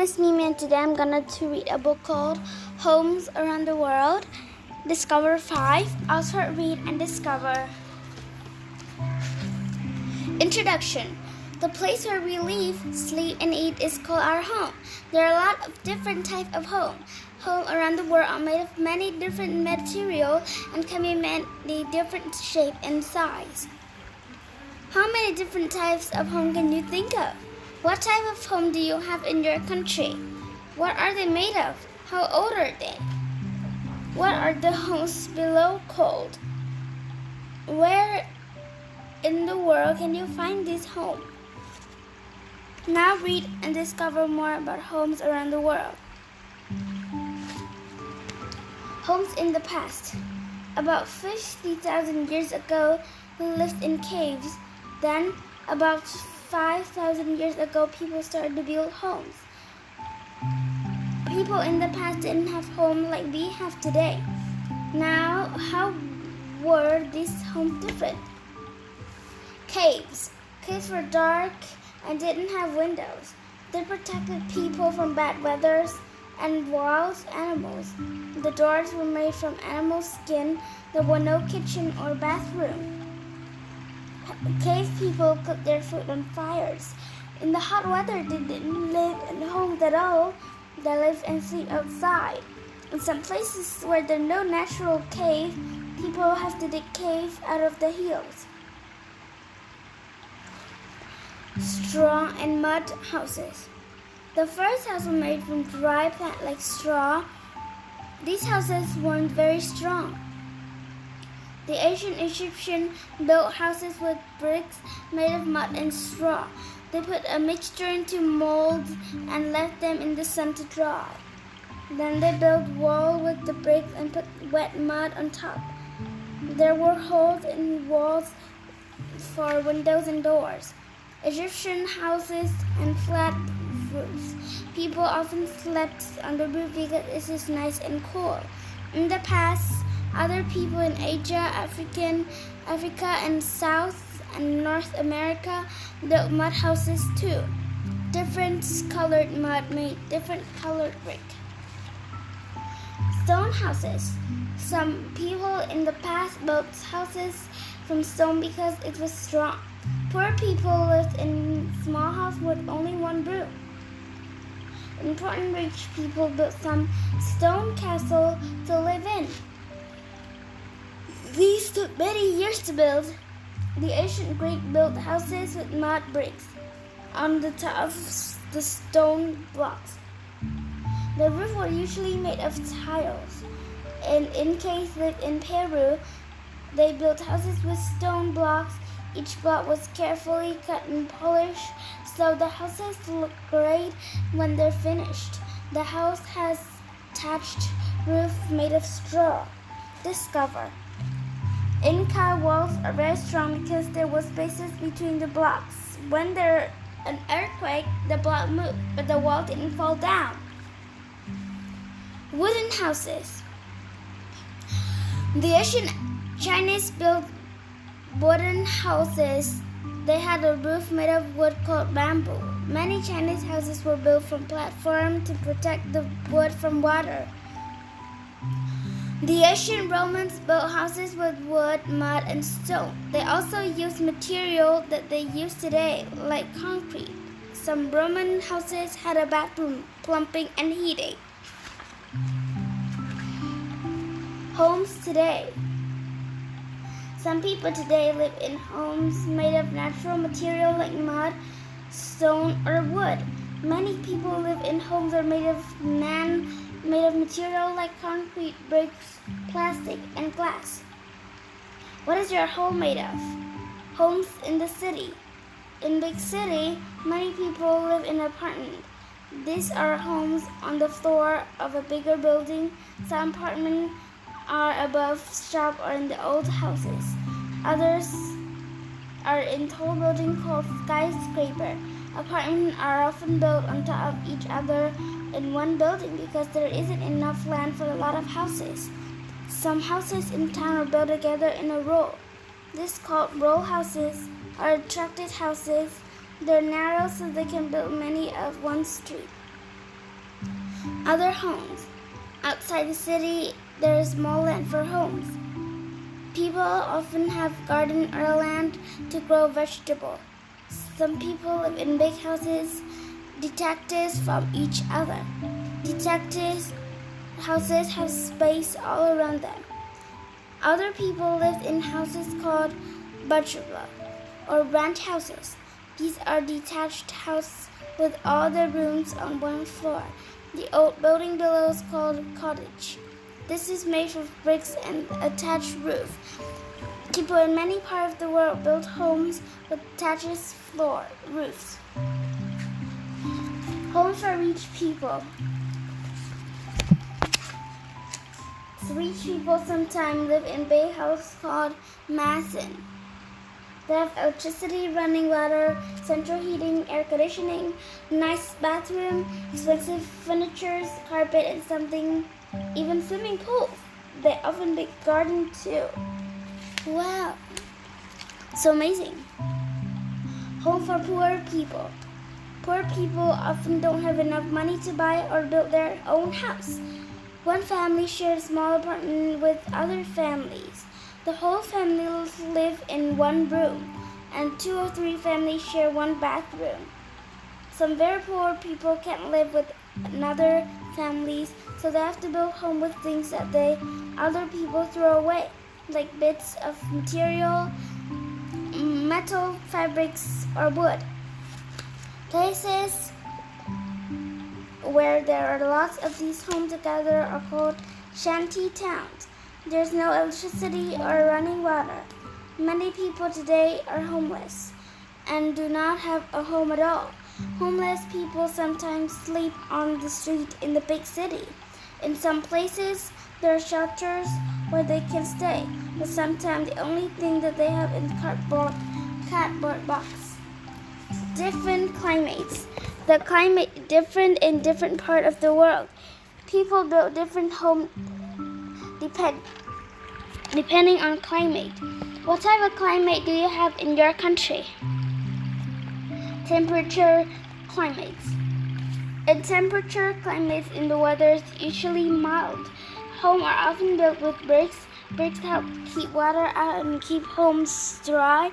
is Mimi and today I'm gonna read a book called Homes Around the World. Discover 5. I'll start read and discover. Introduction. The place where we live, sleep, and eat is called our home. There are a lot of different types of home. Homes around the world are made of many different materials and can be many different shape and size. How many different types of home can you think of? What type of home do you have in your country? What are they made of? How old are they? What are the homes below called? Where in the world can you find this home? Now read and discover more about homes around the world. Homes in the past. About 50,000 years ago, we lived in caves. Then, about 5,000 years ago, people started to build homes. People in the past didn't have homes like we have today. Now, how were these homes different? Caves. Caves were dark and didn't have windows. They protected people from bad weather and wild animals. The doors were made from animal skin. There were no kitchen or bathroom. Cave people cooked their food on fires. In the hot weather, they didn't live in homes at all. They lived and sleep outside. In some places where there are no natural cave, people have to dig caves out of the hills. Straw and mud houses. The first house was made from dry plant like straw. These houses weren't very strong. The ancient Egyptians built houses with bricks made of mud and straw. They put a mixture into molds and left them in the sun to dry. Then they built walls with the bricks and put wet mud on top. There were holes in walls for windows and doors. Egyptian houses and flat roofs. People often slept on the roof because it is nice and cool. In the past, other people in Asia, Africa, and South and North America built mud houses too. Different colored mud made different colored brick. Stone houses. Some people in the past built houses from stone because it was strong. Poor people lived in small houses with only one room. Important rich people built some stone castle to live in. These took many years to build. The ancient Greeks built houses with mud bricks on the top of the stone blocks. The roofs were usually made of tiles. And in case lived in Peru, they built houses with stone blocks. Each block was carefully cut and polished, so the houses look great when they're finished. The house has thatched roof made of straw. Discover. Inca walls are very strong because there were spaces between the blocks. When there's an earthquake, the block moved, but the wall didn't fall down. Wooden houses. The ancient Chinese built wooden houses. They had a roof made of wood called bamboo. Many Chinese houses were built from platforms to protect the wood from water. The ancient Romans built houses with wood, mud, and stone. They also used material that they use today, like concrete. Some Roman houses had a bathroom, plumbing, and heating. Homes today. Some people today live in homes made of natural material like mud, stone, or wood. Many people live in homes that are made of material like concrete, bricks, plastic, and glass. What is your home made of? Homes in the city. In big city, many people live in apartments. These are homes on the floor of a bigger building. Some apartments are above shop or in the old houses. Others are in tall buildings called skyscraper. Apartments are often built on top of each other in one building because there isn't enough land for a lot of houses. Some houses in town are built together in a row. This is called row houses or attracted houses. They're narrow so they can build many of one street. other homes. Outside the city, there is small land for homes. People often have garden or land to grow vegetables. Some people live in big houses, detached from each other. Detached houses have space all around them. Other people live in houses called bungalow or ranch houses. These are detached houses with all the rooms on one floor. The old building below is called cottage. This is made of bricks and attached roof. People in many parts of the world build homes with thatched roofs. Homes for rich people. Rich people sometimes live in big houses called mansions. They have electricity, running water, central heating, air conditioning, nice bathroom, expensive furniture, carpet, and something, even swimming pools. They often make garden too. Wow, so amazing. Home for poor people. Poor people often don't have enough money to buy or build their own house. One family shares a small apartment with other families. The whole family live in one room, and 2 or 3 families share one bathroom. Some very poor people can't live with another families, so they have to build home with things that other people throw away, like bits of material, metal, fabrics, or wood. Places where there are lots of these homes together are called shanty towns. There's no electricity or running water. Many people today are homeless and do not have a home at all. Homeless people sometimes sleep on the street in the big city. In some places, there are shelters where they can stay, but sometimes the only thing that they have is cardboard box. Different climates. The climate different in different part of the world. People build different homes depending on climate. What type of climate do you have in your country? Temperature climates. In temperature climates, in the weather is usually mild. Homes are often built with bricks. Bricks help keep water out and keep homes dry.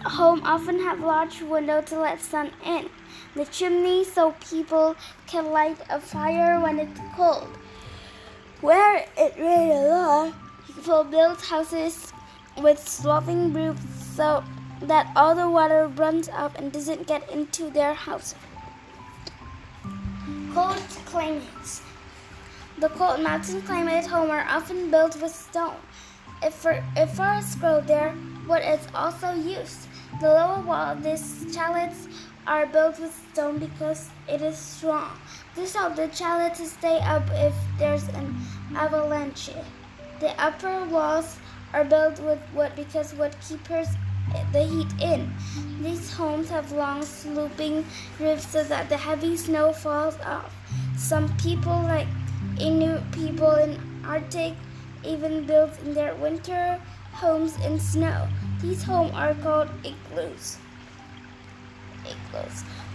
Homes often have large windows to let sun in. The chimney so people can light a fire when it's cold. Where it rains a lot, people build houses with sloping roofs so that all the water runs up and doesn't get into their house. Cold climates. The cold mountain climate homes are often built with stone. If forests grow there, wood is also used. The lower wall of these chalets are built with stone because it is strong. This helps the chalet to stay up if there's an avalanche. The upper walls are built with wood because wood keeps the heat in. These homes have long sloping roofs so that the heavy snow falls off. Some people, like Inuit people in Arctic, even build in their winter homes in snow. These homes are called igloos.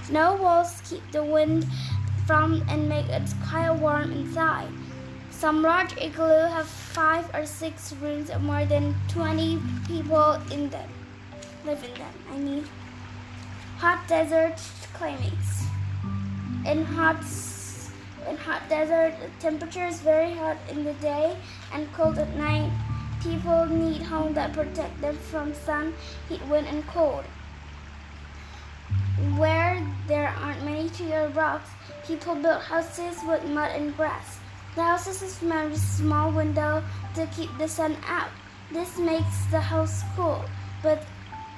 Snow walls keep the wind from and make it quite warm inside. Some large igloos have 5 or 6 rooms and more than 20 people in them. Hot desert climates. In hot desert, the temperature is very hot in the day and cold at night. People need homes that protect them from sun, heat, wind, and cold. Where there aren't many trees or rocks, people build houses with mud and grass. The houses is made with small windows to keep the sun out. This makes the house cool, but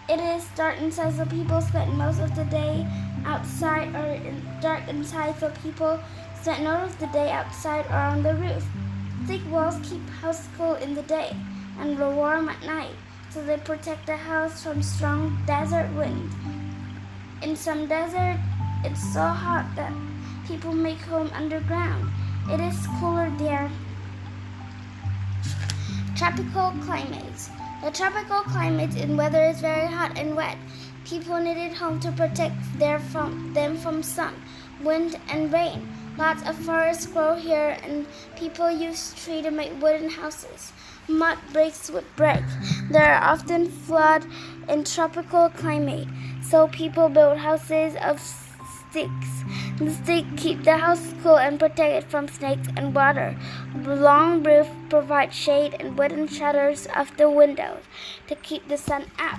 it is dark inside, so people spend most of the day outside, or dark inside, so people spend most of the day outside or on the roof. Thick walls keep house cool in the day and warm at night, so they protect the house from strong desert wind. In some desert, it's so hot that people make home underground. It is cooler there. Tropical climates. The tropical climate in weather is very hot and wet. People needed home to protect them from sun, wind, and rain. Lots of forests grow here, and people use trees to make wooden houses. Mud bricks would break. There are often floods in tropical climate, so people build houses of sticks. The sticks keep the house cool and protect it from snakes and water. Long roofs provide shade and wooden shutters of the windows to keep the sun out.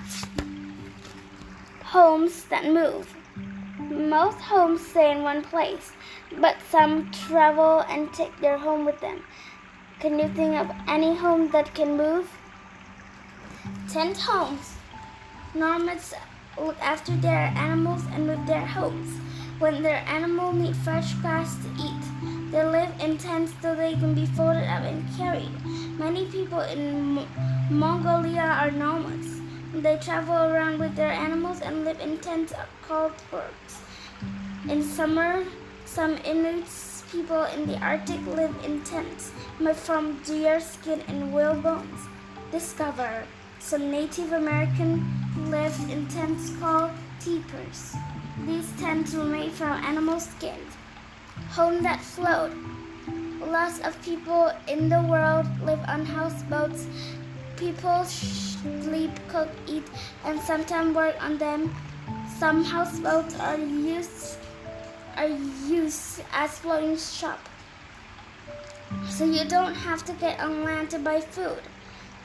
Homes that move. Most homes stay in one place, but some travel and take their home with them. Can you think of any home that can move? Tent homes. Nomads look after their animals and move their homes. When their animals need fresh grass to eat, they live in tents so they can be folded up and carried. Many people in Mongolia are nomads. They travel around with their animals and live in tents called burgs. In summer, some Inuit people in the Arctic live in tents made from deer skin and whale bones. Discover. Some Native Americans lived in tents called teepees. These tents were made from animal skins. Home that float. Lots of people in the world live on houseboats. People sleep, cook, eat, and sometimes work on them. Some houseboats are used as floating shop, so you don't have to get on land to buy food.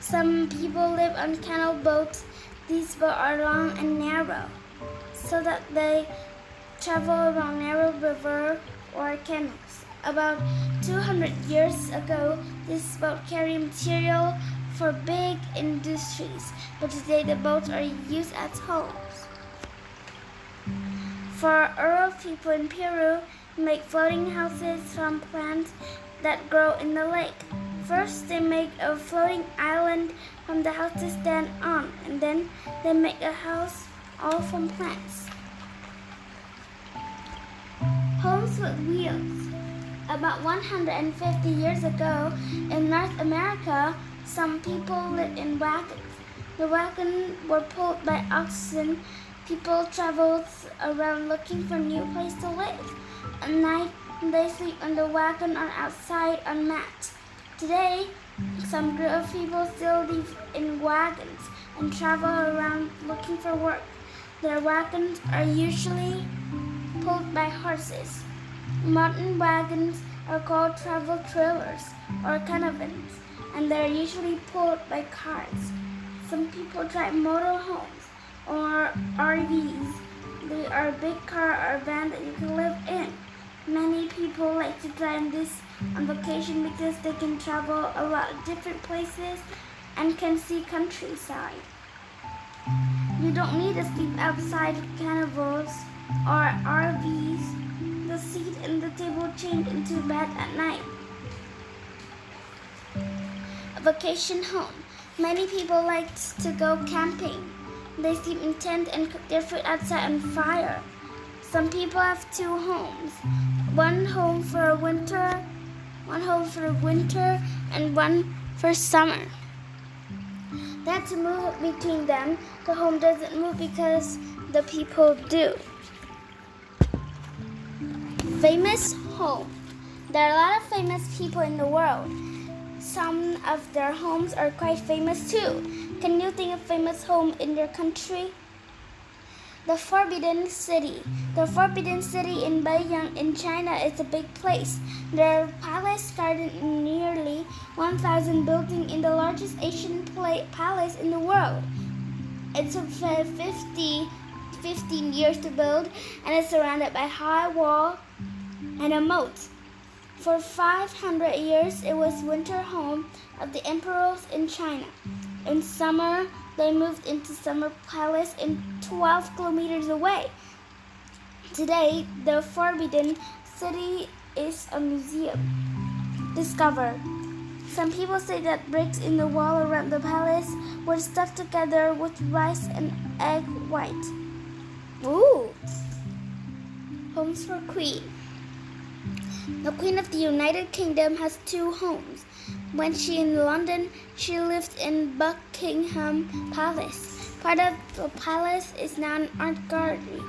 Some people live on canal boats. These boats are long and narrow, so that they travel around narrow river or canals. About 200 years ago, this boat carried material for big industries, but today the boats are used as homes. For rural people in Peru, make floating houses from plants that grow in the lake. First, they make a floating island from the house to stand on, and then they make a house all from plants. Homes with wheels. About 150 years ago, in North America, some people lived in wagons. The wagons were pulled by oxen. People traveled around looking for a new place to live. At night, they sleep on the wagon or outside on mats. Today, some group of people still live in wagons and travel around looking for work. Their wagons are usually pulled by horses. Modern wagons are called travel trailers or caravans, and they are usually pulled by cars. Some people drive motorhomes or RVs. They are a big car or van that you can live in. Many people like to drive this on vacation because they can travel a lot of different places and can see countryside. You don't need to sleep outside carnivals or RVs. The seat and the table change into bed at night. A vacation home. Many people like to go camping. They sleep in tents and cook their food outside on fire. Some people have two homes. One home for winter, and one for summer. They have to move between them. The home doesn't move because the people do. Famous home. There are a lot of famous people in the world. Some of their homes are quite famous too. Can you think of famous home in your country? The Forbidden City. The Forbidden City in Beiyang in China is a big place. There are palace garden in nearly 1,000 buildings in the largest Asian palace in the world. It took 15 years to build, and it's surrounded by a high wall and a moat. For 500 years, it was winter home of the emperors in China. In summer, they moved into Summer Palace in 12 kilometers away. Today, the Forbidden City is a museum. Discover. Some people say that bricks in the wall around the palace were stuffed together with rice and egg white. Ooh! Homes for Queen. The Queen of the United Kingdom has two homes. When she in London, she lived in Buckingham Palace. Part of the palace is now an art gallery.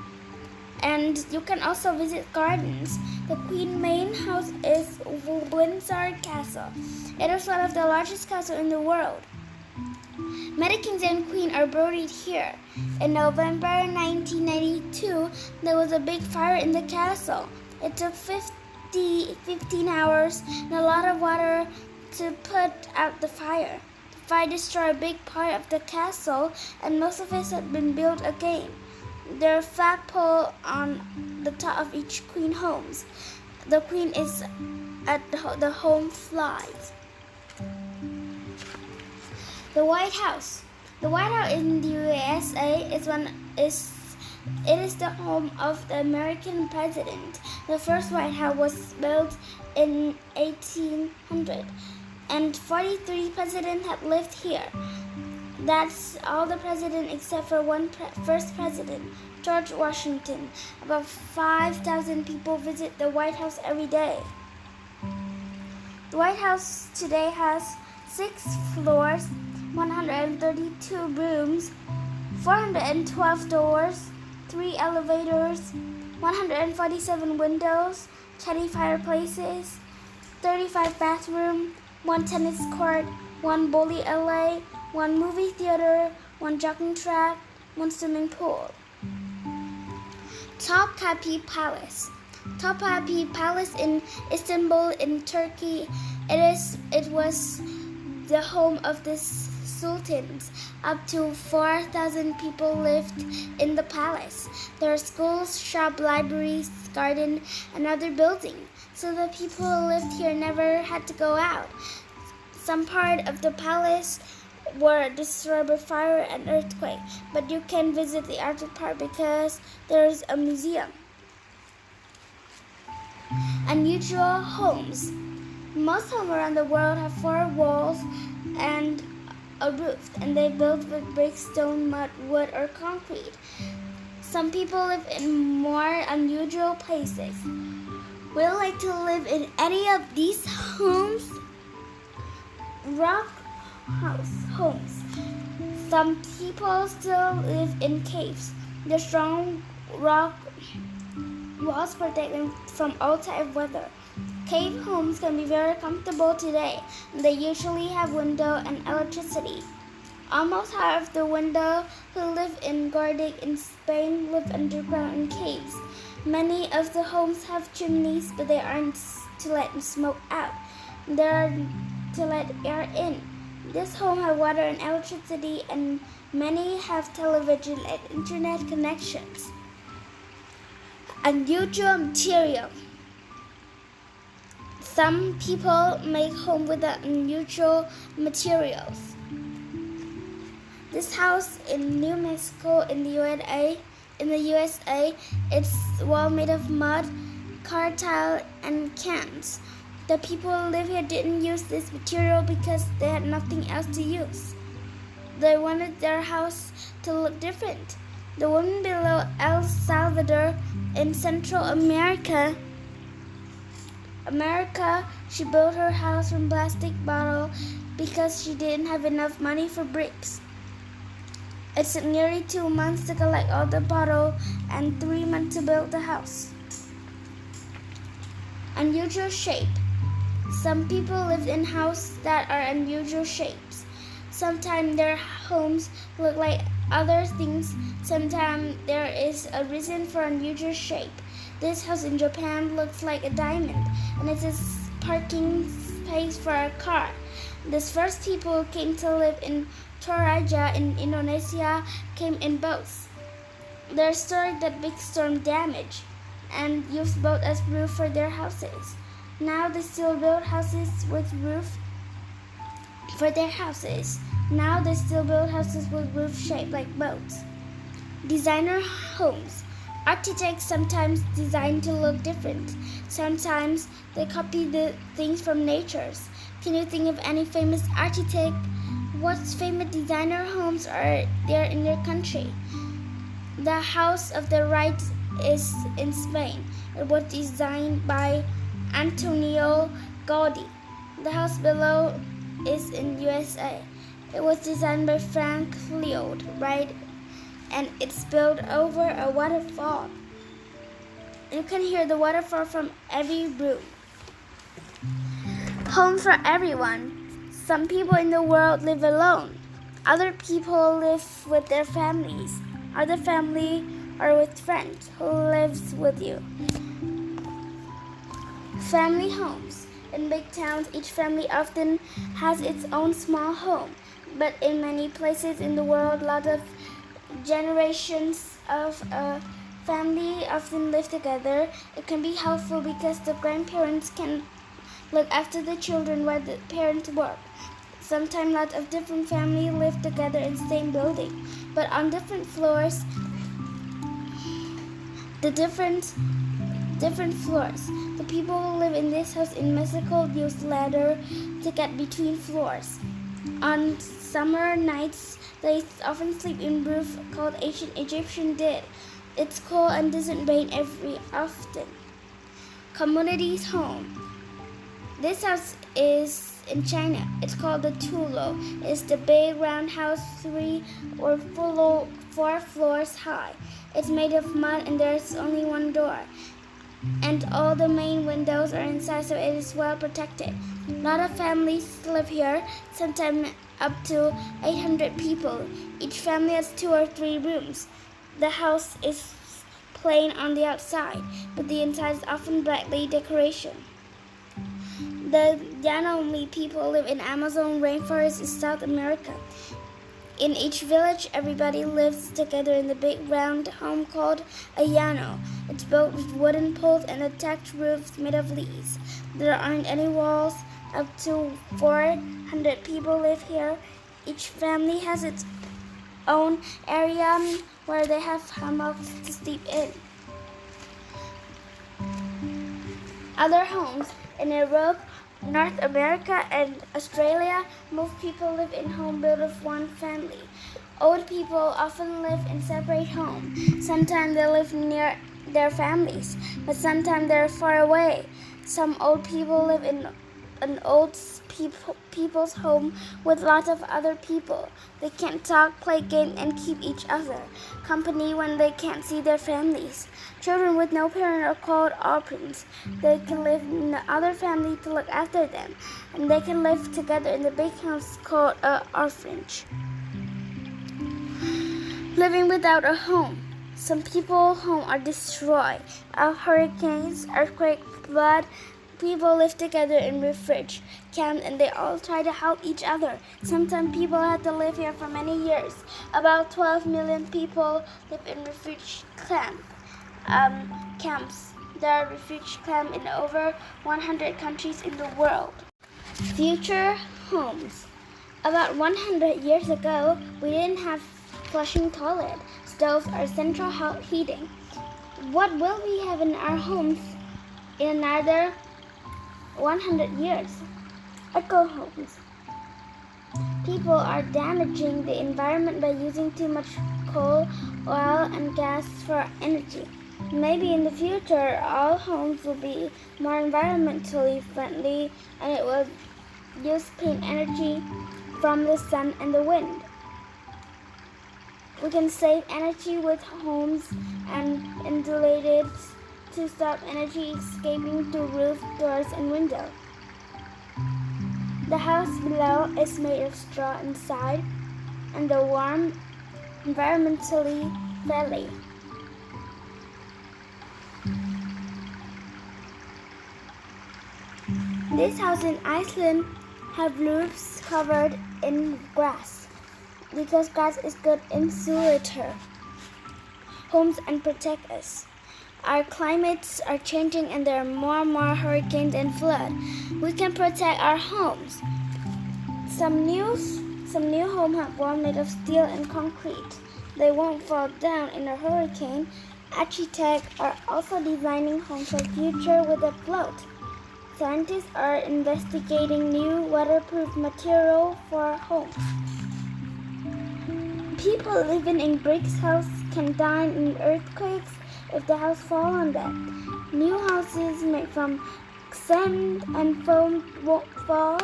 And you can also visit gardens. The Queen main house is Windsor Castle. It is one of the largest castles in the world. Many kings and queens are buried here. In November 1992, there was a big fire in the castle. It took 15 hours and a lot of water to put out the fire. The fire destroyed a big part of the castle, and most of it has been built again. There are flagpoles on the top of each queen homes. The queen is at the home flies. The White House. The White House in the USA is the home of the American president. The first White House was built in 1800, and 43 presidents have lived here. That's all the presidents except for first president, George Washington. About 5,000 people visit the White House every day. The White House today has 6 floors, 132 rooms, 412 doors, 3 elevators, 147 windows, 20 fireplaces, 35 bathrooms, 1 tennis court, 1 bowling alley, 1 movie theater, 1 jogging track, 1 swimming pool. Topkapi Palace. Topkapi Palace in Istanbul in Turkey. It was the home of the sultans. Up to 4,000 people lived in the palace. There are schools, shops, libraries, gardens, and other buildings. So the people who lived here never had to go out. Some part of the palace were destroyed by fire and earthquake, but you can visit the outer part because there is a museum. Unusual homes. Most homes around the world have 4 walls and a roof, and they're built with brick, stone, mud, wood, or concrete. Some people live in more unusual places. Would you like to live in any of these homes? Rock homes. Some people still live in caves. The strong rock walls protect them from all types of weather. Cave homes can be very comfortable today, and they usually have window and electricity. Almost half of the windows who live in Gordic in Spain live underground in caves. Many of the homes have chimneys, but they aren't to let smoke out. They are to let air in. This home has water and electricity, and many have television and internet connections. Unusual material. Some people make homes with unusual materials. This house in New Mexico in the USA, it's wall made of mud, car tile, and cans. The people who live here didn't use this material because they had nothing else to use. They wanted their house to look different. The woman below El Salvador in Central America, she built her house from plastic bottle because she didn't have enough money for bricks. It took nearly 2 months to collect all the bottle and 3 months to build the house. Unusual shape. Some people live in houses that are unusual shapes. Sometimes their homes look like other things. Sometimes there is a reason for unusual shape. This house in Japan looks like a diamond, and it's a parking space for a car. These first people who came to live in Toraja in Indonesia came in boats. Their story that big storm damaged and used boats as roof for their houses. Now they still build houses with roof for their houses. Now they still build houses with roof shaped like boats. Designer homes. Architects sometimes design to look different. Sometimes they copy the things from natures. Can you think of any famous architect? What famous designer homes are there in your country? The house of the right is in Spain. It was designed by Antonio Gaudi. The house below is in USA. It was designed by Frank Lloyd Wright, and it's built over a waterfall. You can hear the waterfall from every room. Home for everyone. Some people in the world live alone. Other people live with their families. Other family are with friends who lives with you. Family homes. In big towns, each family often has its own small home. But in many places in the world, lots of generations of a family often live together. It can be helpful because the grandparents can look after the children while the parents work. Sometimes lots of different families live together in the same building, but on different floors. The different floors. The people who live in this house in Mexico use ladder to get between floors. On summer nights, they often sleep in roof called ancient Egyptian did. It's cold and doesn't rain every often. Community's home. This house is in China. It's called the Tulo. It's the big round house 3 or 4 floors high. It's made of mud and there's only one door. And all the main windows are inside, so it is well protected. A lot of families live here, sometimes up to 800 people. Each family has 2 or 3 rooms. The house is plain on the outside, but the inside is often brightly decoration. The Yanomami people live in Amazon rainforest in South America. In each village, everybody lives together in the big round home called a llano. It's built with wooden poles and a thatched roof made of leaves. There aren't any walls. Up to 400 people live here. Each family has its own area where they have hammocks to sleep in. Other homes in Europe, North America, and Australia, most people live in homes built of one family. Old people often live in separate homes. Sometimes they live near their families, but sometimes they're far away. Some old people live in an old people's home with lots of other people. They can talk, play games, and keep each other company when they can't see their families. Children with no parent are called orphans. They can live in the other family to look after them, and they can live together in the big house called an orphanage. Living without a home. Some people's homes are destroyed. Hurricanes, earthquakes, flood. People live together in refuge camps and they all try to help each other. Sometimes people have to live here for many years. About 12 million people live in refuge camps. There are refuge camps in over 100 countries in the world. Future homes. About 100 years ago, we didn't have flushing toilet, stoves, or central heating. What will we have in our homes in another 100 years? Eco homes. People are damaging the environment by using too much coal, oil, and gas for energy. Maybe in the future, all homes will be more environmentally friendly and it will use clean energy from the sun and the wind. We can save energy with homes and insulated to stop energy escaping through roof, doors, and windows. The house below is made of straw inside and the warm, environmentally friendly. This house in Iceland have roofs covered in grass because grass is good insulator homes and protect us. Our climates are changing and there are more and more hurricanes and flood. We can protect our homes. Some new homes have walls made of steel and concrete. They won't fall down in a hurricane. Architects are also designing homes for the future with a float. Scientists are investigating new waterproof material for homes. People living in brick houses can die in earthquakes if the house falls on them. New houses made from sand and foam won't fall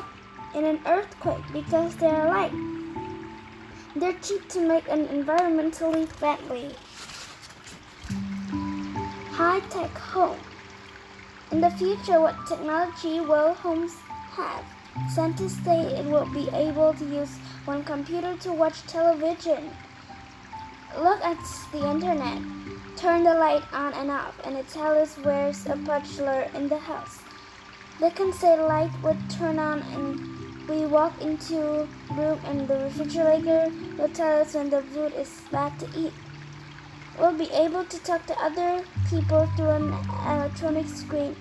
in an earthquake because they are light. They're cheap to make and environmentally friendly. high-tech home. In the future, what technology will homes have? Scientists say it will be able to use one computer to watch television, look at the internet, turn the light on and off, and it tells us where's a particular in the house. They can say light would turn on and we walk into room and the refrigerator will tell us when the food is bad to eat. We'll be able to talk to other people through an electronic screen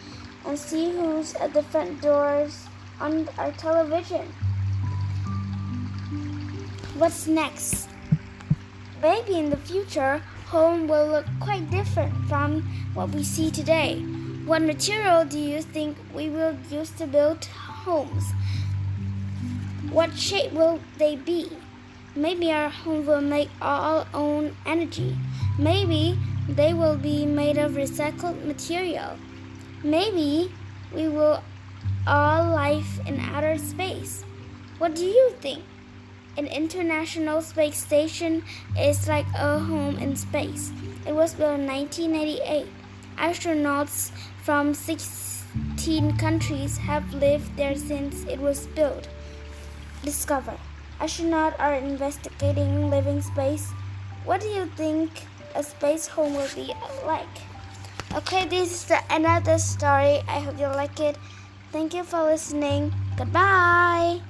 and see who's at the front doors on our television. What's next? Maybe in the future, home will look quite different from what we see today. What material do you think we will use to build homes? What shape will they be? Maybe our home will make our own energy. Maybe they will be made of recycled material. Maybe we will all live in outer space. What do you think? An International Space Station is like a home in space. It was built in 1988. Astronauts from 16 countries have lived there since it was built. Discover. Astronauts are investigating living space. What do you think a space home will be like? Okay, this is another story. I hope you like it. Thank you for listening. Goodbye.